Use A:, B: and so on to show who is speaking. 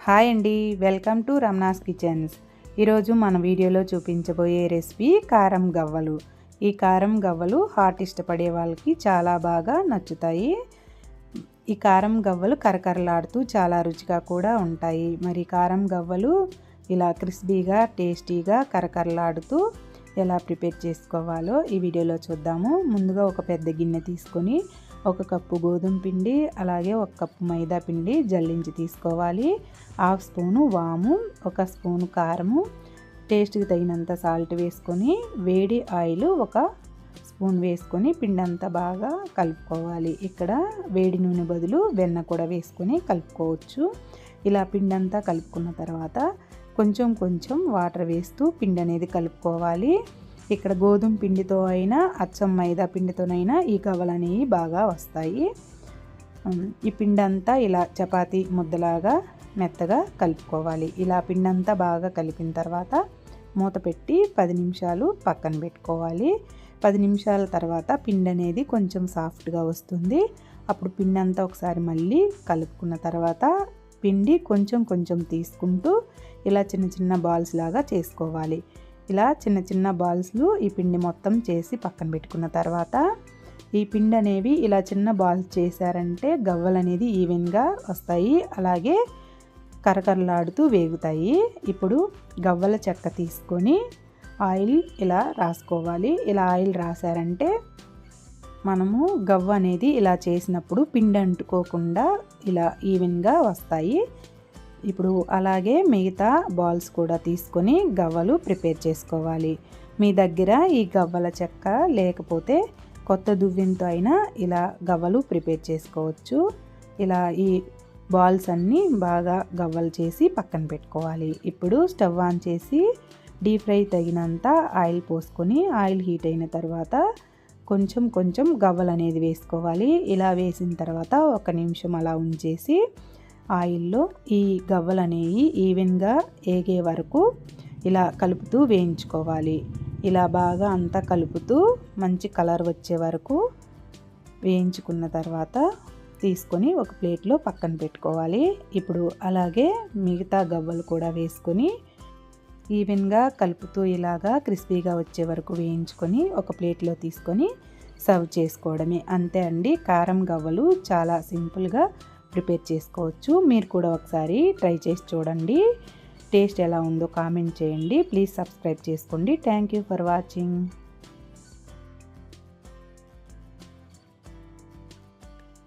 A: Hi అండి, welcome to Ramana's kitchens. ఈరోజు మన వీడియోలో చూపించబోయే రెసిపీ కారం గవ్వలు. ఈ కారం గవ్వలు హాట్ ఇష్టపడే వాళ్ళకి చాలా బాగా నచ్చుతాయి. ఈ కారం గవ్వలు కరకరలాడుతూ చాలా రుచిగా కూడా ఉంటాయి. మరి కారం గవ్వలు ఇలా క్రిస్పీగా టేస్టీగా కరకరలాడుతూ ఎలా ప్రిపేర్ చేసుకోవాలో ఈ వీడియోలో చూద్దాము. ముందుగా ఒక పెద్ద గిన్నె తీసుకొని 1 కప్పు గోధుమ పిండి, అలాగే 1 కప్పు మైదా పిండి జల్లించి తీసుకోవాలి. 1/2 స్పూను వాము, 1 స్పూను కారము, టేస్ట్కి తగినంత సాల్ట్ వేసుకొని వేడి ఆయిల్ 1 స్పూన్ వేసుకొని పిండి అంతా బాగా కలుపుకోవాలి. ఇక్కడ వేడి నూనె బదులు వెన్న కూడా వేసుకొని కలుపుకోవచ్చు. ఇలా పిండి అంతా కలుపుకున్న తర్వాత కొంచెం కొంచెం వాటర్ వేస్తూ పిండి అనేది కలుపుకోవాలి. ఇక్కడ గోధుమ పిండితో అయినా అచ్చం మైదా పిండితోనైనా ఈ గవ్వలు అనేవి బాగా వస్తాయి. ఈ పిండి అంతా ఇలా చపాతీ ముద్దలాగా మెత్తగా కలుపుకోవాలి. ఇలా పిండి అంతా బాగా కలిపిన తర్వాత మూత పెట్టి 10 నిమిషాలు పక్కన పెట్టుకోవాలి. 10 నిమిషాల తర్వాత పిండి అనేది కొంచెం సాఫ్ట్గా వస్తుంది. అప్పుడు పిండి అంతా ఒకసారి మళ్ళీ కలుపుకున్న తర్వాత పిండి కొంచెం కొంచెం తీసుకుంటూ ఇలా చిన్న చిన్న బాల్స్ లాగా చేసుకోవాలి. ఇలా చిన్న చిన్న బాల్స్లు ఈ పిండి మొత్తం చేసి పక్కన పెట్టుకున్న తర్వాత ఈ పిండి అనేవి ఇలా చిన్న బాల్స్ చేశారంటే గవ్వలు అనేది ఈవెన్గా వస్తాయి, అలాగే కరకరలాడుతూ వేగుతాయి. ఇప్పుడు గవ్వల చెక్క తీసుకొని ఆయిల్ ఇలా రాసుకోవాలి. ఇలా ఆయిల్ రాసారంటే మనము గవ్వ అనేది ఇలా చేసినప్పుడు పిండి అంటుకోకుండా ఇలా ఈవెన్గా వస్తాయి. ఇప్పుడు అలాగే మిగతా బాల్స్ కూడా తీసుకొని గవ్వలు ప్రిపేర్ చేసుకోవాలి. మీ దగ్గర ఈ గవ్వల చెక్క లేకపోతే కొత్త దువ్వెనతో అయినా ఇలా గవ్వలు ప్రిపేర్ చేసుకోవచ్చు. ఇలా ఈ బాల్స్ అన్నీ బాగా గవ్వలు చేసి పక్కన పెట్టుకోవాలి. ఇప్పుడు స్టవ్ ఆన్ చేసి డీప్ ఫ్రై తగినంత ఆయిల్ పోసుకొని ఆయిల్ హీట్ అయిన తర్వాత కొంచెం కొంచెం గవ్వలు అనేది వేసుకోవాలి. ఇలా వేసిన తర్వాత 1 నిమిషం అలా ఉంచేసి ఆయిల్లో ఈ గవ్వలు అనేవి ఈవెన్గా ఏగే వరకు ఇలా కలుపుతూ వేయించుకోవాలి. ఇలా బాగా అంతా కలుపుతూ మంచి కలర్ వచ్చే వరకు వేయించుకున్న తర్వాత తీసుకొని ఒక ప్లేట్లో పక్కన పెట్టుకోవాలి. ఇప్పుడు అలాగే మిగతా గవ్వలు కూడా వేసుకొని ఈవెన్గా కలుపుతూ ఇలాగా క్రిస్పీగా వచ్చే వరకు వేయించుకొని ఒక ప్లేట్లో తీసుకొని సర్వ్ చేసుకోవడమే. అంతే అండి, కారం గవ్వలు చాలా సింపుల్గా ప్రిపేర్ చేసుకోవచ్చు. మీరు కూడా ఒకసారి ట్రై చేసి చూడండి. టేస్ట్ ఎలా ఉందో కామెంట్ చేయండి. ప్లీజ్ సబ్స్క్రైబ్ చేసుకోండి. Thank you for watching.